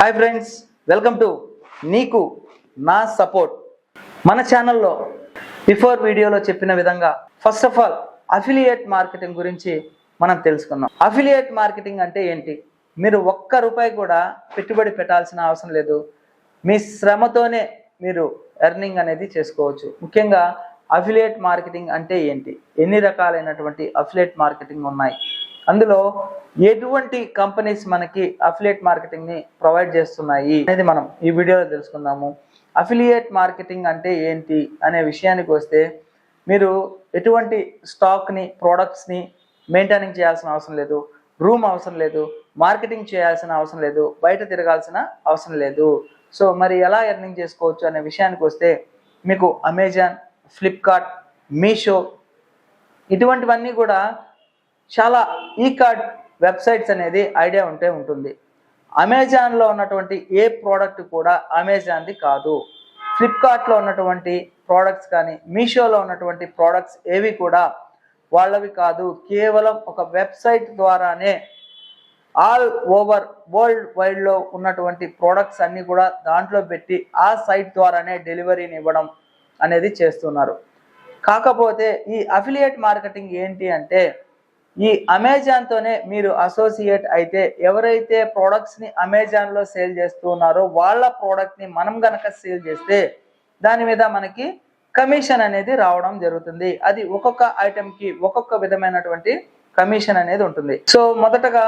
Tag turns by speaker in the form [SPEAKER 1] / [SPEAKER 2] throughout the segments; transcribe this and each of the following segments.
[SPEAKER 1] Hi friends, welcome to నీకు నా support. మన ఛానల్లో బిఫోర్ వీడియోలో చెప్పిన విధంగా first of all affiliate marketing గురించి మనం తెలుసుకుందాం. అఫిలియేట్ మార్కెటింగ్ అంటే ఏంటి? మీరు ఒక్క రూపాయి కూడా పెట్టుబడి పెట్టాల్సిన అవసరం లేదు. మీ శ్రమతోనే మీరు ఎర్నింగ్ అనేది చేసుకోవచ్చు. ముఖ్యంగా అఫిలియేట్ మార్కెటింగ్ అంటే ఏంటి, ఎన్ని రకాలైనటువంటి అఫిలియేట్ మార్కెటింగ్ ఉన్నాయి, అందులో ఎటువంటి కంపెనీస్ మనకి అఫిలియేట్ మార్కెటింగ్ ని ప్రొవైడ్ చేస్తున్నాయి అనేది మనం ఈ వీడియోలో తెలుసుకుందాము. అఫిలియేట్ మార్కెటింగ్ అంటే ఏంటి అనే విషయానికి వస్తే, మీరు ఎటువంటి స్టాక్ని ప్రోడక్ట్స్ని మెయింటైనింగ్ చేయాల్సిన అవసరం లేదు, రూమ్ అవసరం లేదు, మార్కెటింగ్ చేయాల్సిన అవసరం లేదు, బయట తిరగాల్సిన అవసరం లేదు. సో మరి ఎలా ఎర్నింగ్ చేసుకోవచ్చు అనే విషయానికి వస్తే, మీకు అమెజాన్, ఫ్లిప్కార్ట్, మీషో ఇటువంటివన్నీ కూడా చాలా ఈ కార్డ్ వెబ్సైట్స్ అనేది ఐడియా ఉంటే ఉంటుంది. అమెజాన్లో ఉన్నటువంటి ఏ ప్రోడక్ట్ కూడా అమెజాన్ది కాదు. ఫ్లిప్కార్ట్లో ఉన్నటువంటి ప్రోడక్ట్స్ కానీ మీషోలో ఉన్నటువంటి ప్రోడక్ట్స్ ఏవి కూడా వాళ్ళవి కాదు. కేవలం ఒక వెబ్సైట్ ద్వారానే ఆల్ ఓవర్ వరల్డ్ వైడ్లో ఉన్నటువంటి ప్రోడక్ట్స్ అన్నీ కూడా దాంట్లో పెట్టి ఆ సైట్ ద్వారానే డెలివరీని ఇవ్వడం అనేది చేస్తున్నారు. కాకపోతే ఈ అఫిలియేట్ మార్కెటింగ్ ఏంటి అంటే, ఈ అమెజాన్తోనే మీరు అసోసియేట్ అయితే, ఎవరైతే ప్రోడక్ట్స్ని అమెజాన్లో సేల్ చేస్తున్నారో వాళ్ళ ప్రోడక్ట్ని మనం గనక సేల్ చేస్తే దాని మీద మనకి కమిషన్ అనేది రావడం జరుగుతుంది. అది ఒక్కొక్క ఐటెంకి ఒక్కొక్క విధమైనటువంటి కమిషన్ అనేది ఉంటుంది. సో మొదటగా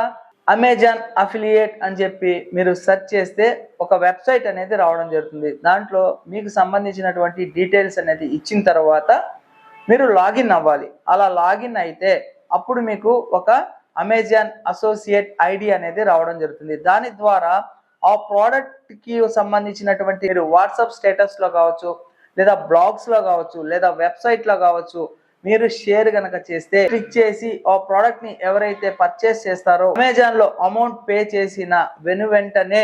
[SPEAKER 1] అమెజాన్ అఫిలియేట్ అని చెప్పి మీరు సెర్చ్ చేస్తే ఒక వెబ్సైట్ అనేది రావడం జరుగుతుంది. దాంట్లో మీకు సంబంధించినటువంటి డీటెయిల్స్ అనేది ఇచ్చిన తర్వాత మీరు లాగిన్ అవ్వాలి. అలా లాగిన్ అయితే అప్పుడు మీకు ఒక అమెజాన్ అసోసియేట్ ఐడి అనేది రావడం జరుగుతుంది. దాని ద్వారా ఆ ప్రోడక్ట్కి సంబంధించినటువంటి మీరు వాట్సాప్ స్టేటస్లో కావచ్చు, లేదా బ్లాగ్స్లో కావచ్చు, లేదా వెబ్సైట్లో కావచ్చు, మీరు షేర్ కనుక చేస్తే, క్లిక్ చేసి ఆ ప్రోడక్ట్ని ఎవరైతే పర్చేస్ చేస్తారో అమెజాన్లో అమౌంట్ పే చేసిన వెంటనే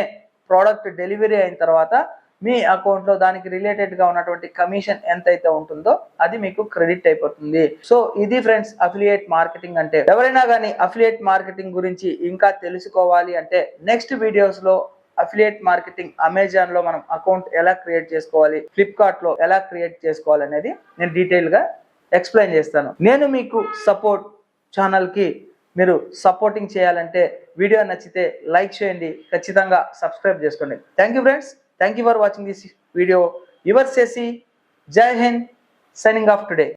[SPEAKER 1] ప్రోడక్ట్ డెలివరీ అయిన తర్వాత మీ అకౌంట్లో దానికి రిలేటెడ్గా ఉన్నటువంటి కమిషన్ ఎంతైతే ఉంటుందో అది మీకు క్రెడిట్ అయిపోతుంది. సో ఇది ఫ్రెండ్స్ అఫిలియేట్ మార్కెటింగ్ అంటే. ఎవరైనా కానీ అఫిలియేట్ మార్కెటింగ్ గురించి ఇంకా తెలుసుకోవాలి అంటే నెక్స్ట్ వీడియోస్లో అఫిలియేట్ మార్కెటింగ్ అమెజాన్లో మనం అకౌంట్ ఎలా క్రియేట్ చేసుకోవాలి, ఫ్లిప్కార్ట్లో ఎలా క్రియేట్ చేసుకోవాలి అనేది నేను డీటెయిల్గా ఎక్స్ప్లెయిన్ చేస్తాను. నేను మీకు సపోర్ట్ ఛానల్కి మీరు సపోర్టింగ్ చేయాలంటే వీడియో నచ్చితే లైక్ చేయండి, ఖచ్చితంగా సబ్స్క్రైబ్ చేసుకోండి. Thank you friends. Thank you for watching this video. Yours Sesi. Jai Hind. Signing off today.